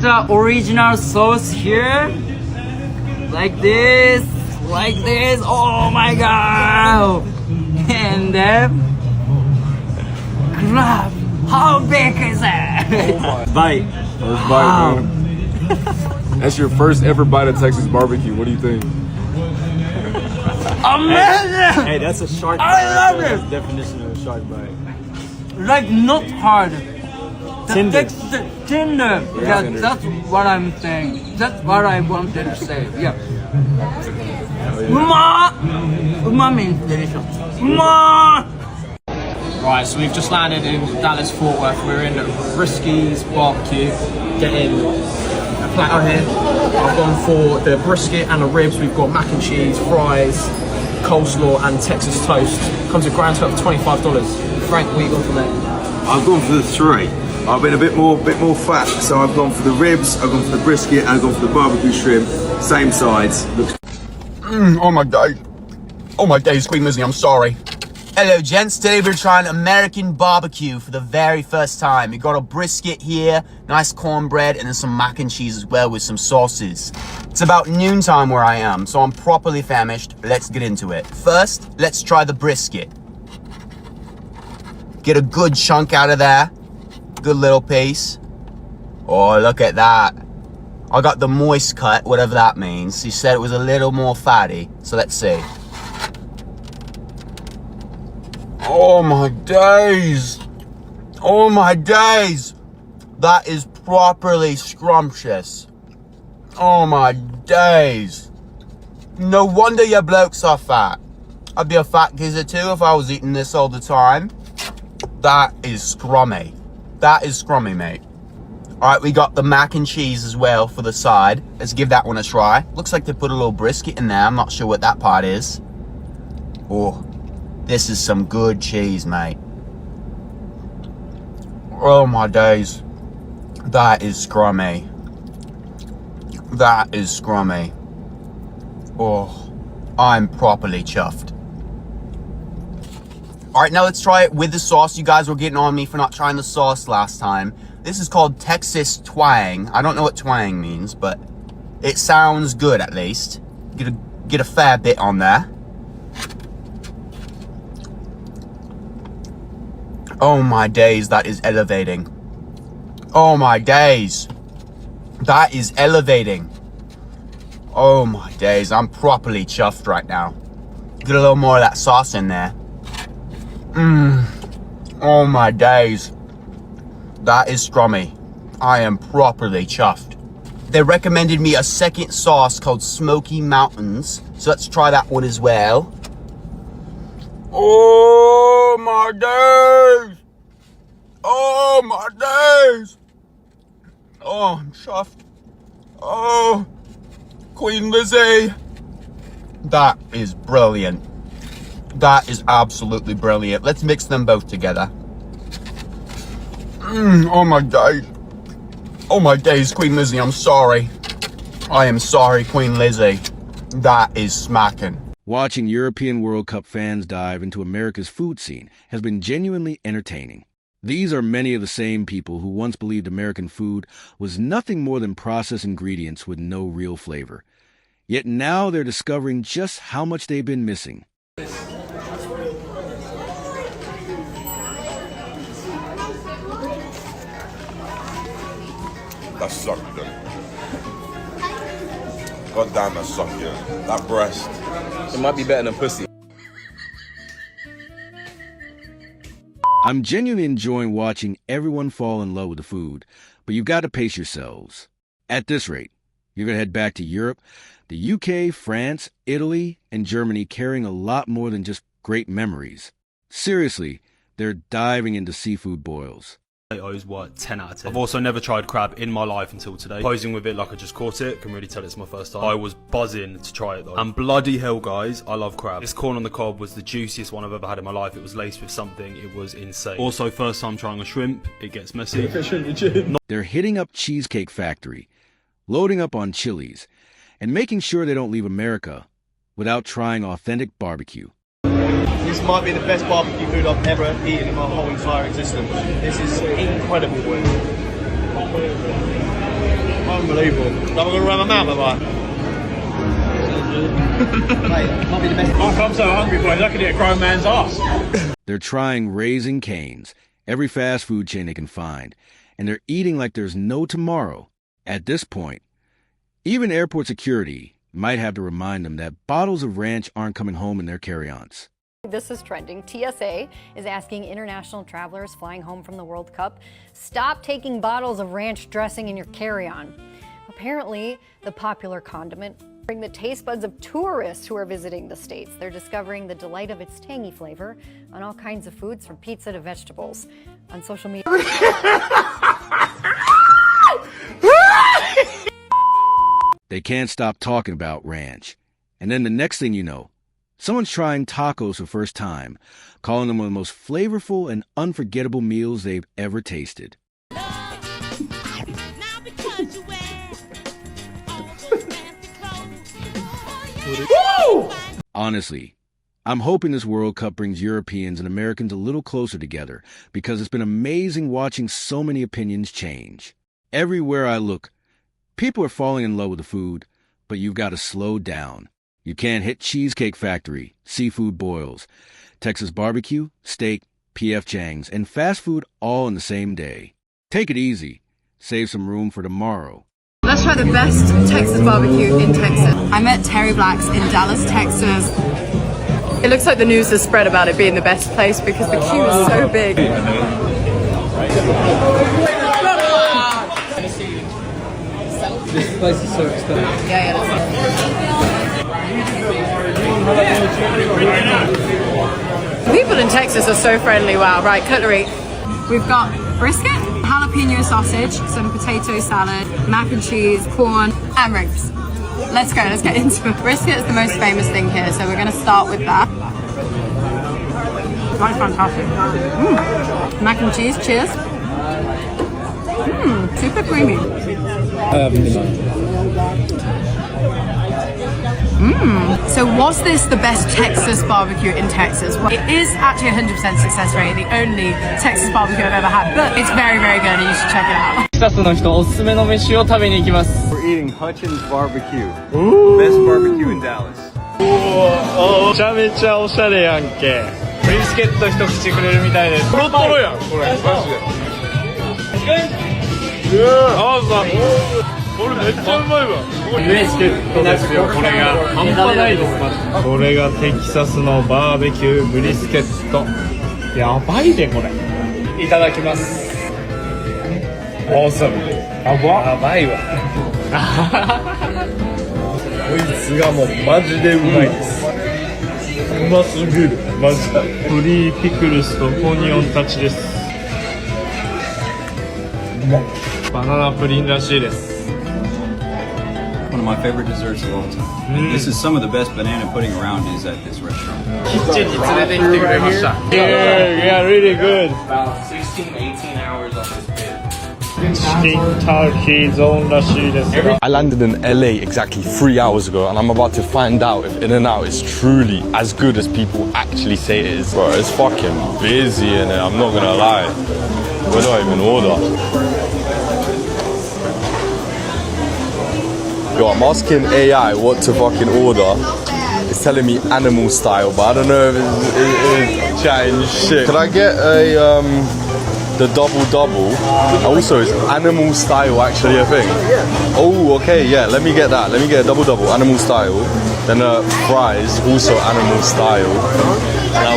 the original sauce here. Like this. Oh my god. And then grab. How big is it? Bite. First bite, man. That's your first ever bite of Texas barbecue. What do you think? Amazing! Hey, that's a shark bite. I love it! That's the definition of a shark bite. Like not hard. Tender. Tender. Yeah, tender. that's what I'm saying. That's what I wanted to say. Yeah. Uma means delicious. Uma! Right, so we've just landed in Dallas Fort Worth. We're in Brisky's BBQ, getting a platter here. I've gone for the brisket and the ribs. We've got mac and cheese, fries, coleslaw, and Texas toast. Comes with a grand total of $25. Frank, what you gone for there? I've gone for the three. I've been a bit more fat, so I've gone for the ribs, I've gone for the brisket, and I've gone for the barbecue shrimp. Same sides. Looks. Oh my day. Oh my days, Queen Lizzie, I'm sorry. Hello gents, today we're trying American barbecue for the very first time. We got a brisket here, nice cornbread, and then some mac and cheese as well with some sauces. It's about noontime where I am, so I'm properly famished. Let's get into it. First, let's try the brisket. Get a good chunk out of there. Good little piece. Oh, look at that. I got the moist cut, whatever that means. He said it was a little more fatty, so let's see. Oh my days. Oh my days. That is properly scrumptious. Oh my days. No wonder your blokes are fat. I'd be a fat geezer too if I was eating this all the time. That is scrummy. That is scrummy, mate. All right, we got the mac and cheese as well for the side. Let's give that one a try. Looks like they put a little brisket in there. I'm not sure what that part is. Oh, this is some good cheese, mate. Oh my days. That is scrummy. That is scrummy. Oh, I'm properly chuffed. All right, now let's try it with the sauce. You guys were getting on me for not trying the sauce last time. This is called Texas twang. I don't know what twang means, but it sounds good at least. Get a fair bit on there. Oh my days, that is elevating. Oh my days. That is elevating. Oh my days, I'm properly chuffed right now. Get a little more of that sauce in there. Oh my days. That is scrummy. I am properly chuffed. They recommended me a second sauce called Smoky Mountains, so let's try that one as well. Oh my days. Oh my days. Oh, I'm chuffed. Oh, Queen Lizzie. That is brilliant. That is absolutely brilliant. Let's mix them both together. Oh my days. Oh my days, Queen Lizzie, I'm sorry. I am sorry, Queen Lizzie. That is smacking. Watching European World Cup fans dive into America's food scene has been genuinely entertaining. These are many of the same people who once believed American food was nothing more than processed ingredients with no real flavor. Yet now they're discovering just how much they've been missing. That sucked, dude. God damn, that sucked, yeah. That breast. It might be better than pussy. I'm genuinely enjoying watching everyone fall in love with the food, but you've got to pace yourselves. At this rate, you're going to head back to Europe, the UK, France, Italy, and Germany carrying a lot more than just great memories. Seriously, they're diving into seafood boils. Potatoes, what, 10 out of 10. I've also never tried crab in my life until today. Posing with it like I just caught it, can really tell it's my first time. I was buzzing to try it though. And bloody hell guys, I love crab. This corn on the cob was the juiciest one I've ever had in my life. It was laced with something, it was insane. Also, first time trying a shrimp, it gets messy. They're hitting up Cheesecake Factory, loading up on chilies, and making sure they don't leave America without trying authentic barbecue. This might be the best barbecue food I've ever eaten in my whole entire existence. This is incredible, boys. Unbelievable. I'm going to run my mouth, am I? Might be the best. I'm so hungry, boys. I could eat a grown man's ass. They're trying Raising Cane's, every fast food chain they can find, and they're eating like there's no tomorrow. At this point, even airport security might have to remind them that bottles of ranch aren't coming home in their carry-ons. This is trending. TSA is asking international travelers flying home from the World Cup, stop taking bottles of ranch dressing in your carry-on. Apparently, the popular condiment bring the taste buds of tourists who are visiting the States. They're discovering the delight of its tangy flavor on all kinds of foods, from pizza to vegetables. On social media. They can't stop talking about ranch. And then the next thing you know, someone's trying tacos for the first time, calling them one of the most flavorful and unforgettable meals they've ever tasted. Honestly, I'm hoping this World Cup brings Europeans and Americans a little closer together, because it's been amazing watching so many opinions change. Everywhere I look, people are falling in love with the food, but you've got to slow down. You can't hit Cheesecake Factory, seafood boils, Texas BBQ, steak, P.F. Chang's, and fast food all in the same day. Take it easy. Save some room for tomorrow. Let's try the best Texas barbecue in Texas. I'm at Terry Black's in Dallas, Texas. It looks like the news has spread about it being the best place because the queue is so big. This place is so expensive. Yeah. People in Texas are so friendly, wow. Right, cutlery. We've got brisket, jalapeno sausage, some potato salad, mac and cheese, corn, and ribs. Let's go, let's get into it. Brisket is the most famous thing here, so we're gonna start with that. That's fantastic. Mac and cheese, cheers. Super creamy. So was this the best Texas barbecue in Texas? Well, it is actually 100% success rate, the only Texas barbecue I've ever had, but it's very, very good and you should check it out. We're eating Hutchins Barbecue. Best barbecue in Dallas. めちゃめちゃおしゃれやんけ。ブリスケット一口くれるみたいです。トロトロやん、これ。マジで。これめっちゃうまいわ。ブリスケットですよ、これが。半端ないです、マジで。これがテキサスのバーベキューブリスケット。やばいで、これ。いただきます。オーサム。やばいわ。こいつがもうマジでうまいです。うますぎる、マジで。フリーピクルスとオニオンたちです。バナナプリンらしいです。One of my favorite desserts of all time. This is some of the best banana pudding around is at this restaurant. キッチンに連れてきてくれました。Yeah, really good. About 16, 18 hours on this bit. Chicken turkey zoneらしいです。I landed in LA exactly 3 hours ago, and I'm about to find out if In-N-Out is truly as good as people actually say it is. Bro, it's fucking busy in it, I'm not gonna lie. Where do I even order? Yo, I'm asking AI what to fucking order. It's telling me animal style, but I don't know if it's chatting shit. Could I get a the double? Also, is animal style actually a thing? Oh, okay, yeah. Let me get that. Let me get a double animal style. Then fries, also animal style. And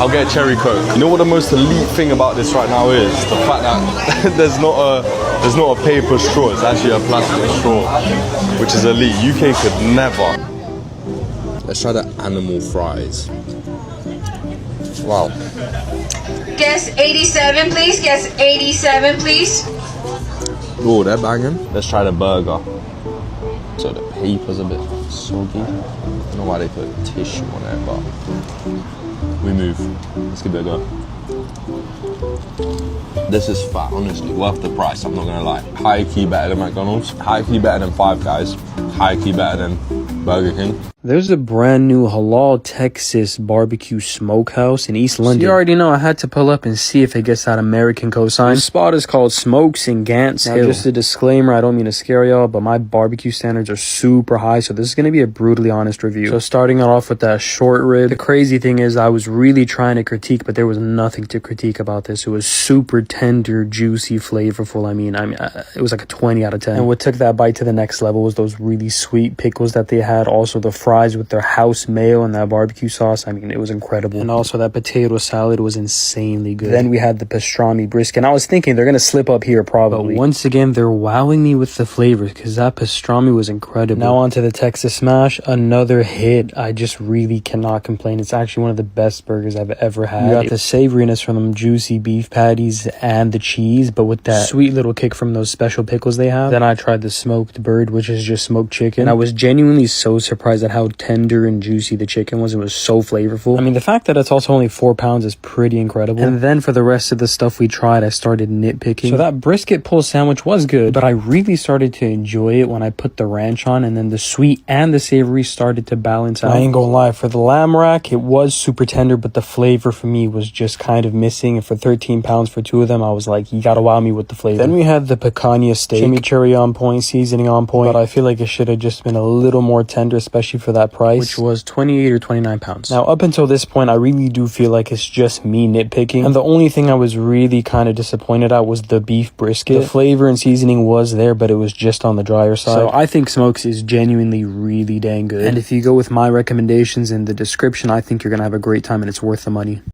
I'll get a cherry coke. You know what the most elite thing about this right now is? The fact that there's not a paper straw. It's actually a plastic straw, which is elite. UK could never. Let's try the animal fries. Wow. Guess 87, please. Guess 87, please. Oh, they're banging. Let's try the burger. So the paper's a bit soggy. I don't know why they put tissue on it, but we move. Let's give it a go. This is fat, honestly. Worth the price, I'm not gonna lie. High key better than McDonald's. High key better than Five Guys. High key better than Burger King. There's a brand new halal Texas barbecue smokehouse in East London. So you already know I had to pull up and see if it gets that American cosign. The spot is called Smokes in Gants Hill. Now, just a disclaimer, I don't mean to scare y'all, but my barbecue standards are super high, so this is going to be a brutally honest review. So starting it off with that short rib, the crazy thing is I was really trying to critique, but there was nothing to critique about this. It was super tender, juicy, flavorful. I mean, it was like a 20 out of 10. And what took that bite to the next level was those really sweet pickles that they had. Also the fries with their house mayo and that barbecue sauce. I mean, it was incredible. And also that potato salad was insanely good. Then we had the pastrami brisket. And I was thinking they're gonna slip up here probably. But once again, they're wowing me with the flavors because that pastrami was incredible. Now on to the Texas Smash, another hit. I just really cannot complain. It's actually one of the best burgers I've ever had. You got the savoriness from them juicy beef patties and the cheese, but with that sweet little kick from those special pickles they have. Then I tried the smoked bird, which is just smoked chicken. And I was genuinely so surprised at how tender and juicy the chicken was. It was so flavorful. I mean, the fact that it's also only 4 pounds is pretty incredible. And then for the rest of the stuff we tried, I started nitpicking. So that brisket pull sandwich was good, but I really started to enjoy it when I put the ranch on, and then the sweet and the savory started to balance out. I ain't gonna lie, for the lamb rack, it was super tender, but the flavor for me was just kind of missing. And for 13 pounds for two of them, I was like, you gotta wow me with the flavor. Then we had the picanha steak, chimichurri on point, seasoning on point, but I feel like it should have just been a little more tender, especially for that price, which was 28 or 29 pounds. Now, up until this point, I really do feel like it's just me nitpicking, and the only thing I was really kind of disappointed at was the beef brisket. The flavor and seasoning was there, but it was just on the drier side. So I think Smokes is genuinely really dang good, and if you go with my recommendations in the description, I think you're gonna have a great time and it's worth the money.